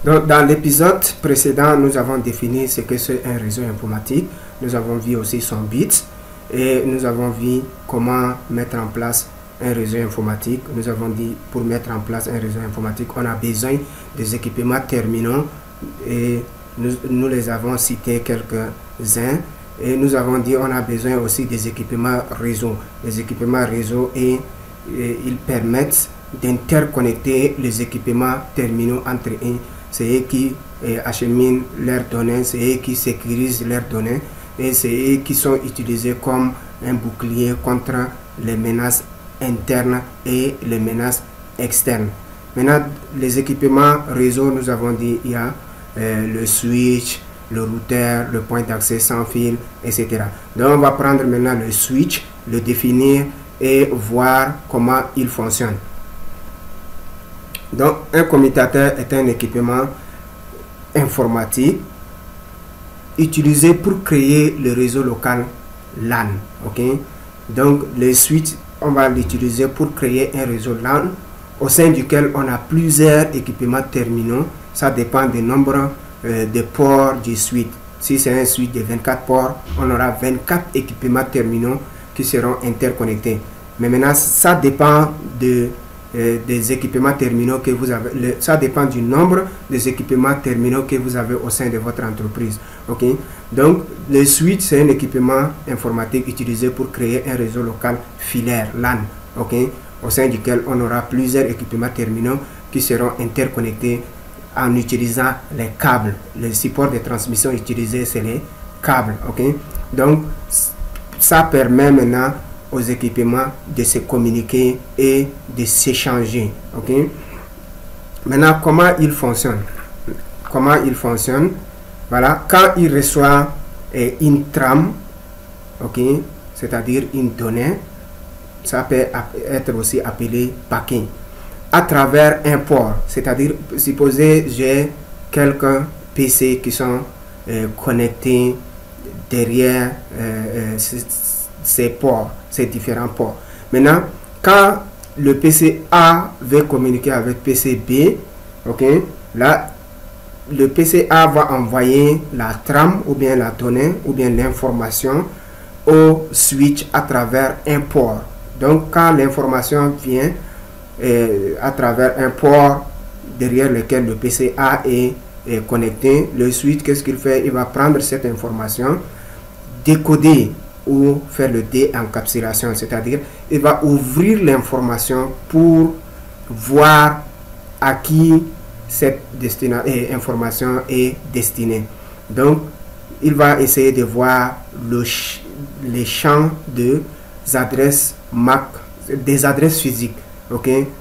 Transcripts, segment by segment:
Donc, dans l'épisode précédent, nous avons défini ce que c'est un réseau informatique. Nous avons vu aussi son but et nous avons vu comment mettre en place un réseau informatique. Nous avons dit pour mettre en place un réseau informatique, on a besoin des équipements terminaux et nous les avons cités quelques-uns. Et nous avons dit on a besoin aussi des équipements réseau. Les équipements réseau et ils permettent d'interconnecter les équipements terminaux entre eux. C'est eux qui acheminent leurs données, c'est eux qui sécurisent leurs données et c'est eux qui sont utilisés comme un bouclier contre les menaces internes et les menaces externes. Maintenant, les équipements réseau, nous avons dit il y a le switch, le routeur, le point d'accès sans fil, etc. Donc on va prendre maintenant le switch, le définir et voir comment il fonctionne. Donc un commutateur est un équipement informatique utilisé pour créer le réseau local LAN. Donc le switch, on va l'utiliser pour créer un réseau LAN au sein duquel on a plusieurs équipements terminaux. Ça dépend du nombre de ports du switch. Si c'est un switch de 24 ports, on aura 24 équipements terminaux qui seront interconnectés. Mais maintenant, ça dépend des équipements terminaux que vous avez. Ça dépend du nombre des équipements terminaux que vous avez au sein de votre entreprise. Donc, le switch, c'est un équipement informatique utilisé pour créer un réseau local filaire, LAN. Au sein duquel on aura plusieurs équipements terminaux qui seront interconnectés en utilisant les câbles. Le support de transmission utilisé, c'est les câbles. Donc, ça permet maintenant aux équipements de se communiquer et de s'échanger. Maintenant, comment il fonctionne? Voilà, quand il reçoit une trame, c'est-à-dire une donnée, ça peut être aussi appelé paquet, à travers un port, c'est-à-dire, supposez j'ai quelques PC qui sont connectés derrière ces ports, ces différents ports. Maintenant, quand le PC A veut communiquer avec PC B, là, le PC A va envoyer la trame ou bien la donnée ou bien l'information au switch à travers un port. Donc, quand l'information vient à travers un port derrière lequel le PC A est connecté, le switch, qu'est-ce qu'il fait? Il va prendre cette information, décoder ou faire le déencapsulation, c'est-à-dire il va ouvrir l'information pour voir à qui cette information est destinée. Donc, il va essayer de voir les champs des adresses MAC, des adresses physiques.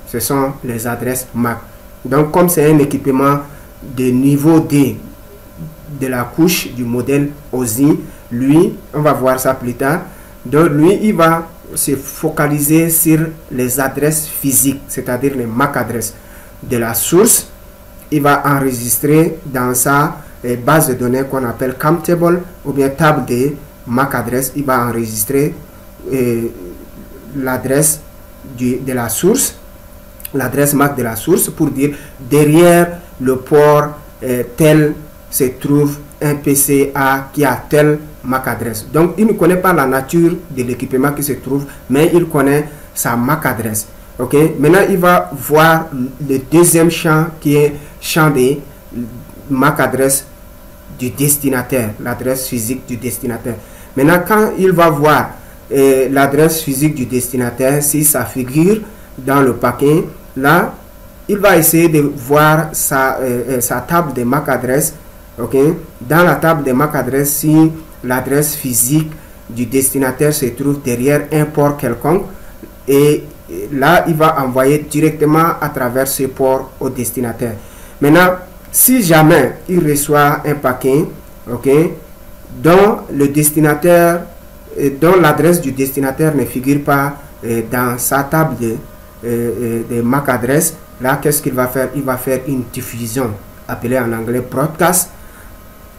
Ce sont les adresses MAC. Donc, comme c'est un équipement de niveau D de la couche du modèle OSI, lui, on va voir ça plus tard. Donc, lui, il va se focaliser sur les adresses physiques, c'est-à-dire les MAC adresses de la source. Il va enregistrer dans sa base de données qu'on appelle CAM table ou bien table de MAC adresse. Il va enregistrer l'adresse de la source, l'adresse MAC de la source, pour dire derrière le port tel se trouve un PCA qui a tel MAC adresse. Donc il ne connaît pas la nature de l'équipement qui se trouve, mais il connaît sa MAC adresse. Maintenant il va voir le deuxième champ qui est champ de MAC adresse du destinataire, l'adresse physique du destinataire. Maintenant quand il va voir l'adresse physique du destinataire, si ça figure dans le paquet, là il va essayer de voir sa table de MAC adresse. Dans la table de MAC adresse, si l'adresse physique du destinataire se trouve derrière un port quelconque, et là il va envoyer directement à travers ce port au destinataire. Maintenant, si jamais il reçoit un paquet dont le destinataire, dont l'adresse du destinataire ne figure pas dans sa table de MAC adresse, là qu'est-ce qu'il va faire? Il va faire une diffusion appelée en anglais broadcast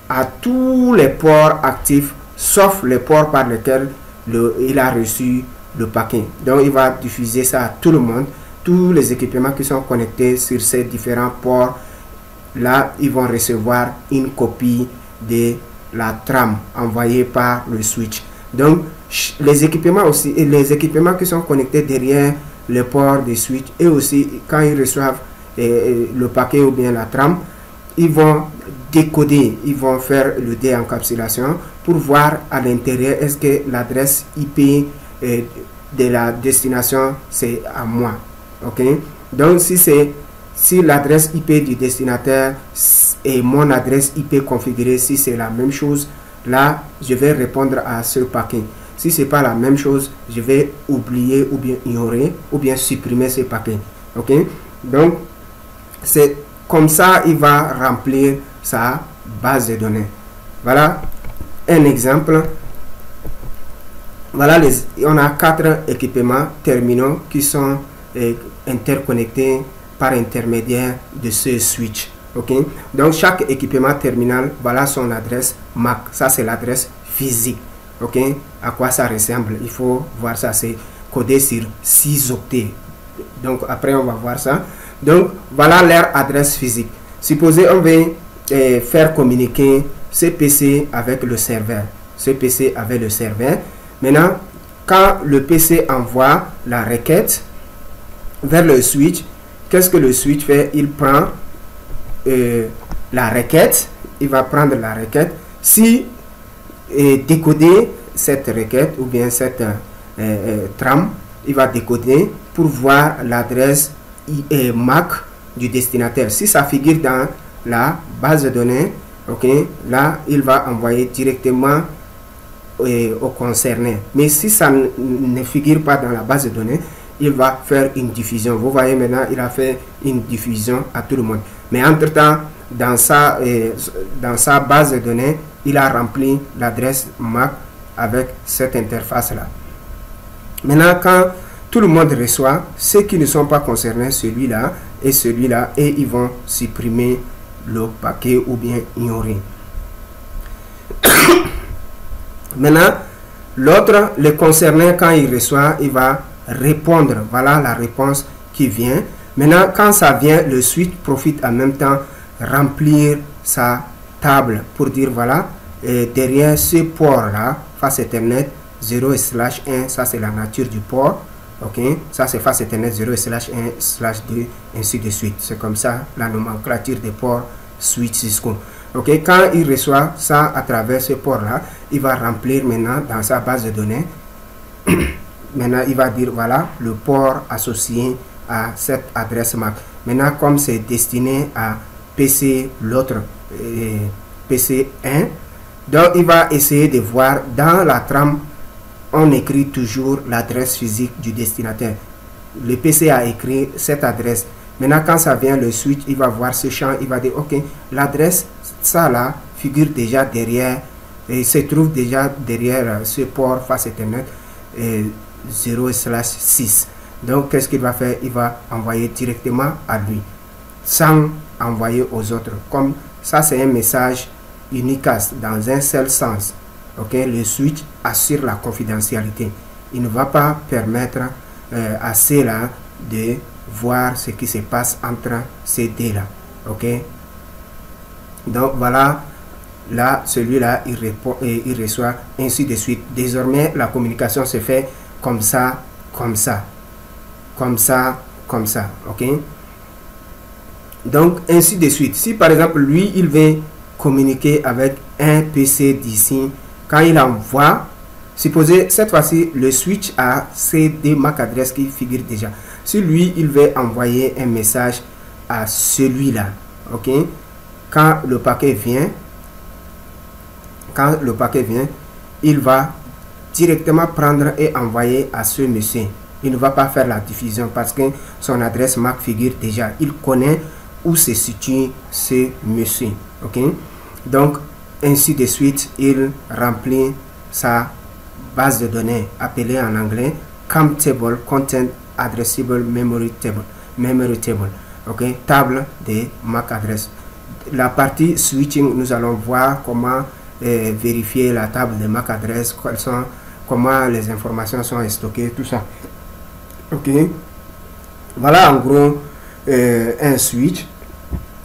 à tous les ports actifs sauf les ports par lesquels il a reçu le paquet. Donc il va diffuser ça à tout le monde, tous les équipements qui sont connectés sur ces différents ports là, ils vont recevoir une copie de la trame envoyée par le switch. Donc, les équipements aussi, et les équipements qui sont connectés derrière le port du switch, et aussi, quand ils reçoivent le paquet ou bien la trame, ils vont décoder, ils vont faire le déencapsulation pour voir à l'intérieur est-ce que l'adresse IP de la destination c'est à moi. Ok, donc si l'adresse IP du destinataire et mon adresse IP configurée, si c'est la même chose, là je vais répondre à ce paquet. Si c'est pas la même chose, je vais oublier ou bien ignorer ou bien supprimer ce paquet. Ok, donc c'est comme ça il va remplir sa base de données. Voilà un exemple. Voilà, on a 4 équipements terminaux qui sont interconnectés par intermédiaire de ce switch. Ok, donc chaque équipement terminal, voilà son adresse MAC. Ça c'est l'adresse physique. Ok, à quoi ça ressemble? Il faut voir ça, c'est codé sur 6 octets. Donc après on va voir ça. Donc voilà leur adresse physique. Supposez on veut faire communiquer ce PC avec le serveur. Ce PC avec le serveur. Maintenant, quand le PC envoie la requête vers le switch, qu'est-ce que le switch fait? Il prend la requête, il va prendre la requête. Si décoder cette requête ou bien cette trame, il va décoder pour voir l'adresse MAC du destinataire. Si ça figure dans la base de données, ok, là il va envoyer directement au concerné. Mais si ça ne figure pas dans la base de données, il va faire une diffusion. Vous voyez maintenant, il a fait une diffusion à tout le monde. Mais entre-temps, dans sa base de données, il a rempli l'adresse MAC avec cette interface-là. Maintenant, quand tout le monde reçoit, ceux qui ne sont pas concernés, celui-là, et ils vont supprimer le paquet ou bien ignorer. Maintenant, l'autre, le concerné, quand il reçoit, il va répondre. Voilà la réponse qui vient. Maintenant, quand ça vient, le switch profite en même temps remplir sa table pour dire voilà, derrière ce port-là, face Ethernet 0/1, ça c'est la nature du port. Ok, ça c'est face Ethernet 0/1/2, ainsi de suite. C'est comme ça la nomenclature des ports switch Cisco. Ok, quand il reçoit ça à travers ce port-là, il va remplir maintenant dans sa base de données. Maintenant, il va dire voilà le port associé à cette adresse MAC. Maintenant, comme c'est destiné à PC, l'autre PC 1, donc il va essayer de voir dans la trame, on écrit toujours l'adresse physique du destinataire. Le PC a écrit cette adresse. Maintenant, quand ça vient, le switch, il va voir ce champ, il va dire ok, l'adresse, ça là, figure déjà derrière, et se trouve déjà derrière ce port face Ethernet 0/6. Donc, qu'est-ce qu'il va faire? Il va envoyer directement à lui, sans envoyer aux autres. Comme ça, c'est un message unicast dans un seul sens. Ok, le switch assure la confidentialité. Il ne va pas permettre à ceux-là de voir ce qui se passe entre ces deux-là. Ok, donc voilà, là, celui-là, il répond et il reçoit, ainsi de suite. Désormais, la communication se fait comme ça, comme ça, comme ça, comme ça. Ok, donc ainsi de suite. Si par exemple, lui, il veut communiquer avec un PC d'ici, quand il envoie, supposez cette fois-ci, le switch a ces deux MAC adresses qui figurent déjà. Si lui, il veut envoyer un message à celui-là, ok, quand le paquet vient, il va directement prendre et envoyer à ce monsieur. Il ne va pas faire la diffusion parce que son adresse MAC figure déjà. Il connaît où se situe ce monsieur. Ok, donc ainsi de suite, il remplit sa base de données appelée en anglais CAM Table, Content Addressable Memory Table. Ok, table de MAC adresse. La partie switching, nous allons voir comment vérifier la table de MAC adresse, comment les informations sont stockées, tout ça. Ok, voilà en gros un switch.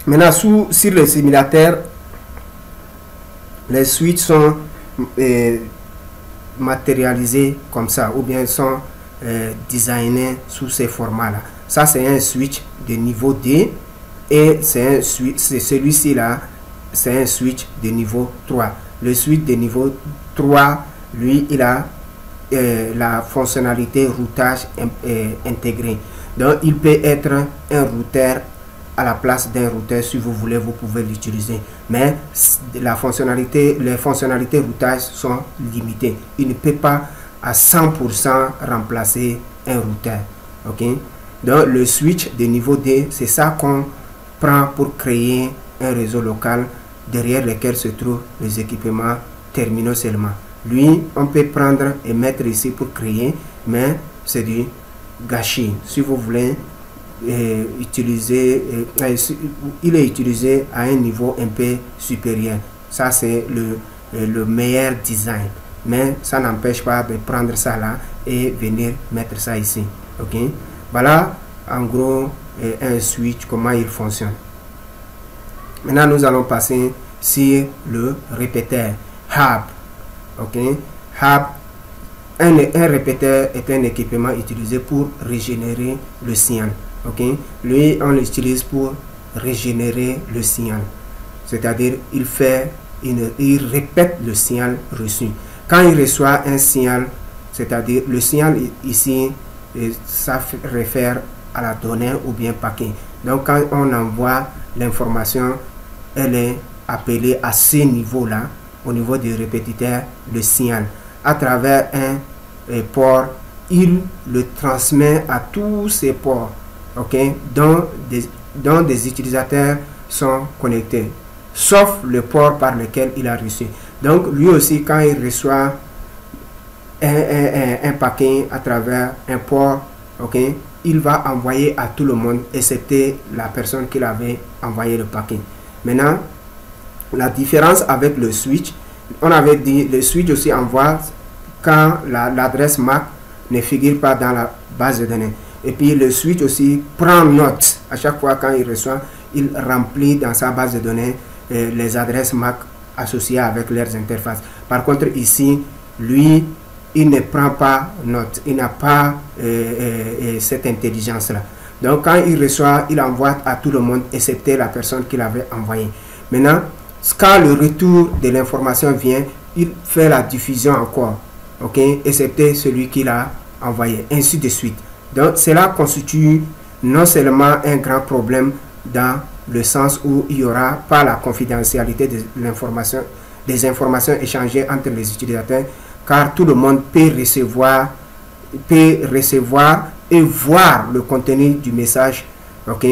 Maintenant, sur le simulateur, les switches sont matérialisés comme ça, ou bien sont designés sous ces formats-là. Ça, c'est un switch de niveau D, et c'est celui-ci là, c'est un switch de niveau 3. Le switch de niveau 3, lui, il a la fonctionnalité routage intégrée. Donc, il peut être un routeur à la place d'un routeur. Si vous voulez, vous pouvez l'utiliser. Mais les fonctionnalités routage sont limitées. Il ne peut pas à 100% remplacer un routeur. Ok? Donc, le switch de niveau D, c'est ça qu'on prend pour créer un réseau local derrière lequel se trouvent les équipements terminaux seulement. Lui, on peut prendre et mettre ici pour créer, mais c'est du gâchis. Si vous voulez utiliser, il est utilisé à un niveau un peu supérieur. Ça, c'est le meilleur design. Mais ça n'empêche pas de prendre ça là et venir mettre ça ici. Ok? Voilà, en gros, un switch, comment il fonctionne. Maintenant, nous allons passer sur le répéteur hub. Ok, hub, un répéteur est un équipement utilisé pour régénérer le signal. Ok, lui, on l'utilise pour régénérer le signal, c'est-à-dire il répète le signal reçu. Quand il reçoit un signal, c'est-à-dire le signal ici, ça réfère à la donnée ou bien paquet. Donc quand on envoie l'information, elle est appelée à ce niveau-là, au niveau du répétiteur, le signal. À travers un port, il le transmet à tous ces ports, ok, dont des utilisateurs sont connectés, sauf le port par lequel il a reçu. Donc lui aussi, quand il reçoit un paquet à travers un port, ok, il va envoyer à tout le monde, excepté la personne qui avait envoyé le paquet. Maintenant, la différence avec le switch, on avait dit, le switch aussi envoie quand l'adresse MAC ne figure pas dans la base de données. Et puis le switch aussi prend note. À chaque fois quand il reçoit, il remplit dans sa base de données les adresses MAC associées avec leurs interfaces. Par contre ici, lui, il ne prend pas note. Il n'a pas cette intelligence-là. Donc quand il reçoit, il envoie à tout le monde, excepté la personne qu'il avait envoyée. Maintenant, quand le retour de l'information vient, il fait la diffusion encore, ok, excepté celui qu'il a envoyé, ainsi de suite. Donc cela constitue non seulement un grand problème dans le sens où il n'y aura pas la confidentialité de l'information, des informations échangées entre les utilisateurs, car tout le monde peut recevoir et voir le contenu du message, ok,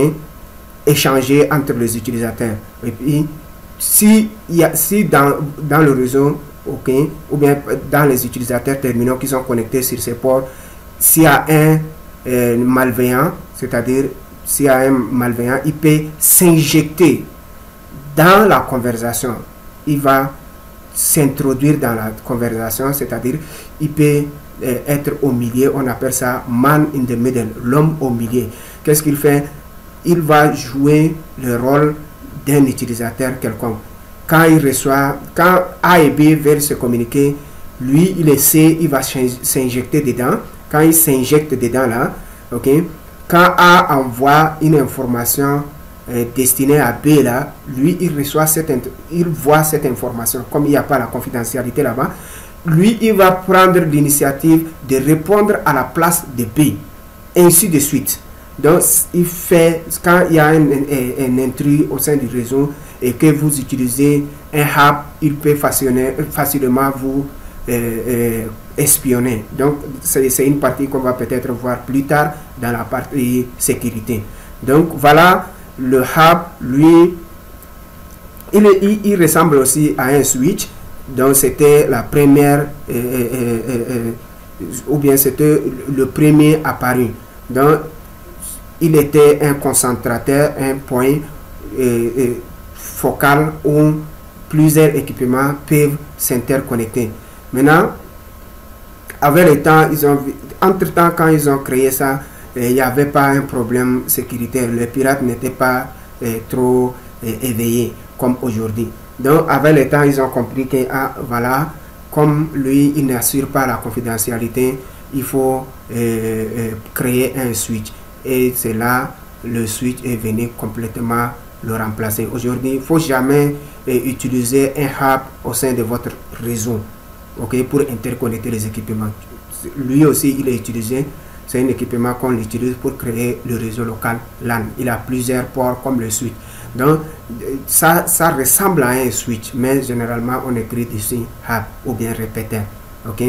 échangé entre les utilisateurs. Et puis si dans le réseau, ok, ou bien dans les utilisateurs terminaux qui sont connectés sur ces ports, s'il y a un malveillant, c'est-à-dire s'il y a un malveillant, il peut s'injecter dans la conversation. Il va s'introduire dans la conversation, c'est-à-dire il peut être au milieu. On appelle ça man in the middle, l'homme au milieu. Qu'est-ce qu'il fait? Il va jouer le rôle d'un utilisateur quelconque. Quand il reçoit, quand A et B veulent se communiquer, lui il essaie, il va s'injecter dedans. Quand il s'injecte dedans là, ok, quand A envoie une information destinée à B là, lui il reçoit il voit cette information. Comme il n'y a pas la confidentialité là-bas, lui il va prendre l'initiative de répondre à la place de B, ainsi de suite. Donc, il fait, quand il y a un intrus au sein du réseau et que vous utilisez un hub, il peut facilement vous espionner. Donc, c'est une partie qu'on va peut-être voir plus tard dans la partie sécurité. Donc, voilà, le hub, lui, il ressemble aussi à un switch. Donc, c'était la première, ou bien c'était le premier apparu. Donc, il était un concentrateur, un point focal où plusieurs équipements peuvent s'interconnecter. Maintenant, avec le temps, entre-temps, quand ils ont créé ça, il n'y avait pas un problème sécuritaire. Les pirates n'étaient pas trop éveillé comme aujourd'hui. Donc avec le temps, ils ont compris que voilà, comme lui, il n'assure pas la confidentialité, il faut créer un switch. Et c'est là le switch est venu complètement le remplacer. Aujourd'hui, il ne faut jamais utiliser un hub au sein de votre réseau, ok, pour interconnecter les équipements. Lui aussi, il est utilisé. C'est un équipement qu'on utilise pour créer le réseau local LAN. Il a plusieurs ports comme le switch. Donc, ça ressemble à un switch, mais généralement, on écrit ici hub ou bien répéteur. Ok?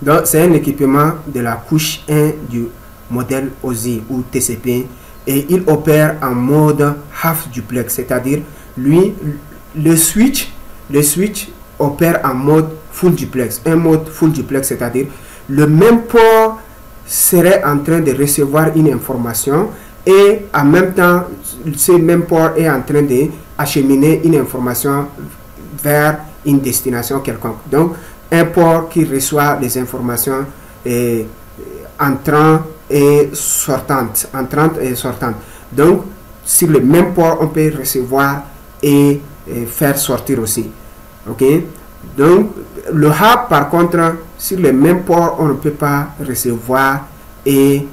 Donc, c'est un équipement de la couche 1 du modèle OSI ou TCP et il opère en mode half duplex, c'est-à-dire, lui, le switch opère en mode full duplex. Un mode full duplex, c'est-à-dire, le même port serait en train de recevoir une information et en même temps, ce même port est en train d'acheminer une information vers une destination quelconque. Donc, un port qui reçoit les informations entrantes et sortantes. Donc, sur le même port, on peut recevoir et faire sortir aussi. Ok? Donc, le hub, par contre, sur le même port, on ne peut pas recevoir et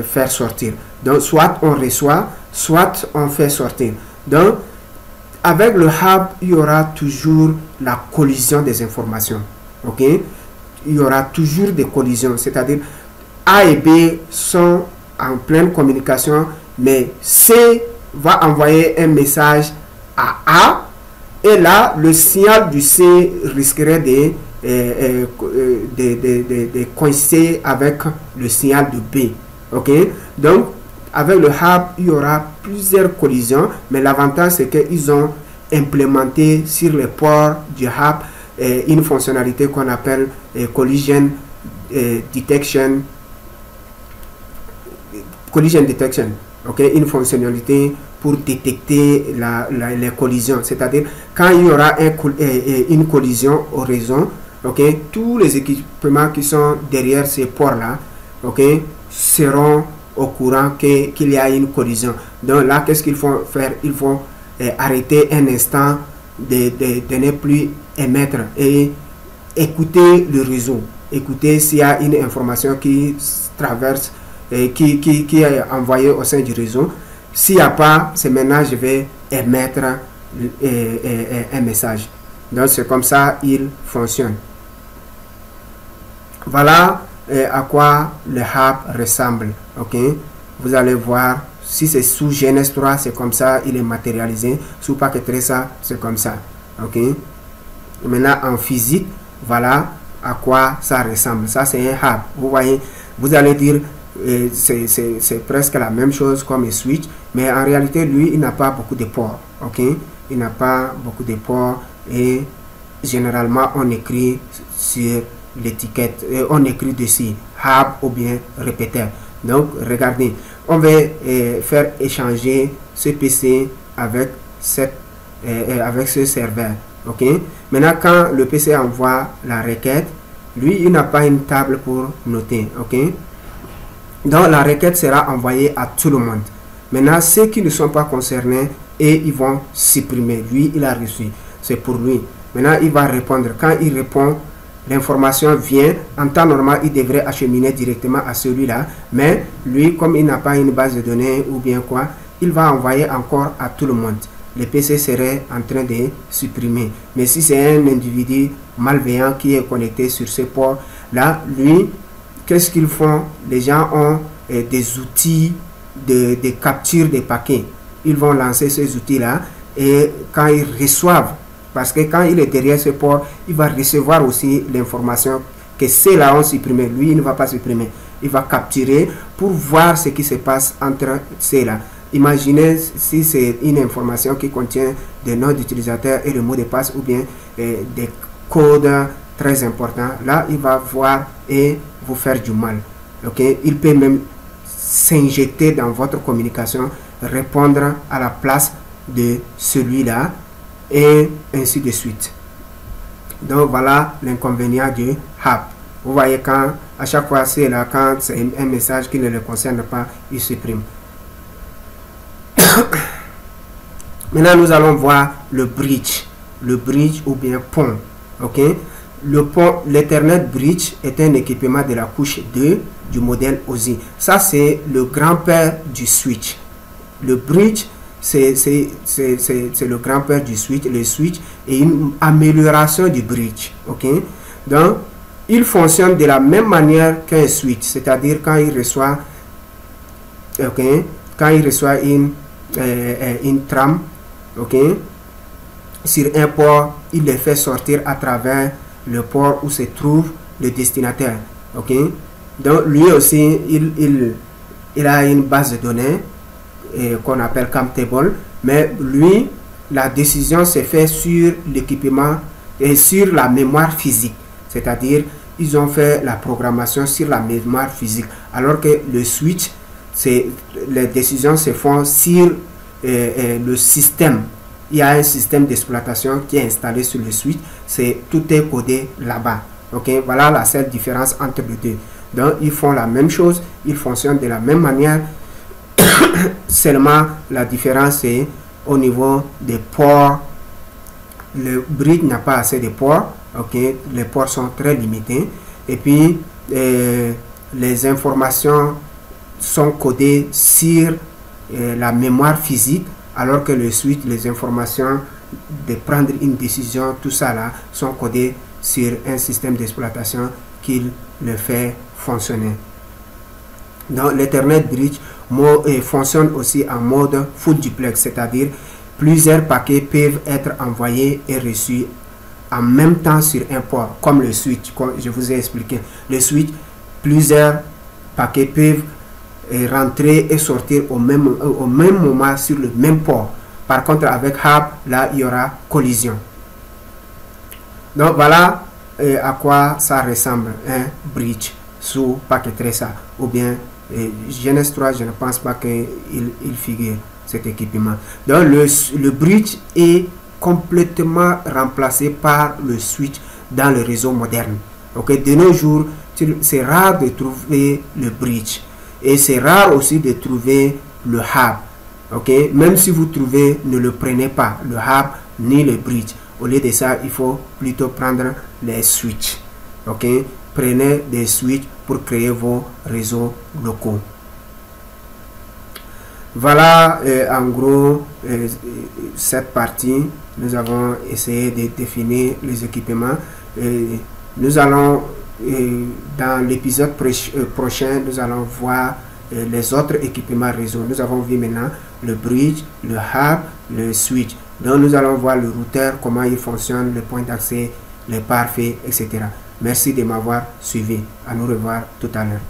faire sortir. Donc, soit on reçoit, soit on fait sortir. Donc, avec le hub, il y aura toujours la collision des informations. Ok? Il y aura toujours des collisions, c'est-à-dire A et B sont en pleine communication, mais C va envoyer un message à A, et là, le signal du C risquerait de coincer avec le signal de B. Ok? Donc, avec le hub, il y aura plusieurs collisions, mais l'avantage, c'est qu'ils ont implémenté sur les ports du hub une fonctionnalité qu'on appelle collision detection. Ok, une fonctionnalité pour détecter les collisions. C'est-à-dire, quand il y aura une collision au réseau, ok, tous les équipements qui sont derrière ces ports-là, ok, seront au courant qu'il y a une collision. Donc là, qu'est-ce qu'ils vont faire? Ils vont arrêter un instant de ne plus émettre et écouter le réseau. Écouter s'il y a une information qui traverse, qui est envoyée au sein du réseau. S'il n'y a pas, c'est maintenant je vais émettre un message. Donc c'est comme ça il fonctionne. Voilà à quoi le hub ressemble. Ok, vous allez voir, si c'est sous GNS3, c'est comme ça, il est matérialisé. Sous Packet Tracer, c'est comme ça. Ok, maintenant en physique, voilà à quoi ça ressemble. Ça c'est un hub. Vous voyez, vous allez dire c'est presque la même chose comme un switch, mais en réalité lui il n'a pas beaucoup de ports. Ok, il n'a pas beaucoup de ports et généralement on écrit sur l'étiquette, on écrit dessus hub ou bien répéteur. Donc regardez, on va faire échanger ce PC avec ce serveur. Ok, maintenant quand le PC envoie la requête, lui il n'a pas une table pour noter. Ok, donc la requête sera envoyée à tout le monde. Maintenant ceux qui ne sont pas concernés, et ils vont supprimer. Lui il a reçu, c'est pour lui. Maintenant il va répondre. Quand il répond, l'information vient. En temps normal, il devrait acheminer directement à celui-là. Mais lui, comme il n'a pas une base de données ou bien quoi, il va envoyer encore à tout le monde. Le PC serait en train de supprimer. Mais si c'est un individu malveillant qui est connecté sur ce port-là, lui, qu'est-ce qu'ils font? Les gens ont des outils de capture des paquets. Ils vont lancer ces outils-là et quand ils reçoivent, parce que quand il est derrière ce port, il va recevoir aussi l'information que ceux-là ont supprimé. Lui, il ne va pas supprimer. Il va capturer pour voir ce qui se passe entre ceux-là. Imaginez si c'est une information qui contient des noms d'utilisateurs et le mot de passe ou bien des codes très importants. Là, il va voir et vous faire du mal. Okay? Il peut même s'injecter dans votre communication, répondre à la place de celui-là et ainsi de suite. Donc voilà l'inconvénient du hub. Vous voyez, quand à chaque fois c'est là, quand c'est un message qui ne le concerne pas, il supprime. Maintenant, nous allons voir le bridge ou bien pont. Ok, le pont, l'Ethernet Bridge est un équipement de la couche 2 du modèle OSI. Ça, c'est le grand-père du switch. Le bridge, c'est le grand-père du switch. Le switch est une amélioration du bridge. Ok, donc il fonctionne de la même manière qu'un switch, c'est-à-dire quand il reçoit, une trame, ok, sur un port, il les fait sortir à travers le port où se trouve le destinataire. Ok, donc lui aussi, il a une base de données qu'on appelle CAMTable, mais lui, la décision se fait sur l'équipement et sur la mémoire physique, c'est-à-dire ils ont fait la programmation sur la mémoire physique, alors que le switch, les décisions se font sur le système. Il y a un système d'exploitation qui est installé sur le switch, tout est codé là-bas. Ok, voilà la seule différence entre les deux. Donc ils font la même chose, ils fonctionnent de la même manière, seulement la différence est au niveau des ports. Le bridge n'a pas assez de ports, ok, les ports sont très limités, et puis les informations sont codées sur la mémoire physique, alors que le switch, les informations de prendre une décision, tout ça là, sont codées sur un système d'exploitation qui le fait fonctionner. Donc l'Ethernet Bridge fonctionne aussi en mode full duplex, c'est-à-dire plusieurs paquets peuvent être envoyés et reçus en même temps sur un port, comme le switch, comme je vous ai expliqué. Le switch, plusieurs paquets peuvent rentrer et sortir au même moment sur le même port. Par contre, avec hub, là, il y aura collision. Donc voilà à quoi ça ressemble un bridge sous paquet tracer, ou bien Genus 3, je ne pense pas qu'il figure cet équipement. Donc le bridge est complètement remplacé par le switch dans le réseau moderne. Ok, de nos jours, c'est rare de trouver le bridge et c'est rare aussi de trouver le hub. Ok, même si vous trouvez, ne le prenez pas, le hub ni le bridge. Au lieu de ça, il faut plutôt prendre les switches. Ok, prenez des switches pour créer vos réseaux locaux. Voilà en gros cette partie. Nous avons essayé de définir les équipements. Nous allons dans l'épisode prochain, nous allons voir les autres équipements réseau. Nous avons vu maintenant le bridge, le hub, le switch. Donc nous allons voir le routeur, comment il fonctionne, le point d'accès, les pare-feux, etc. Merci de m'avoir suivi. À nous revoir tout à l'heure.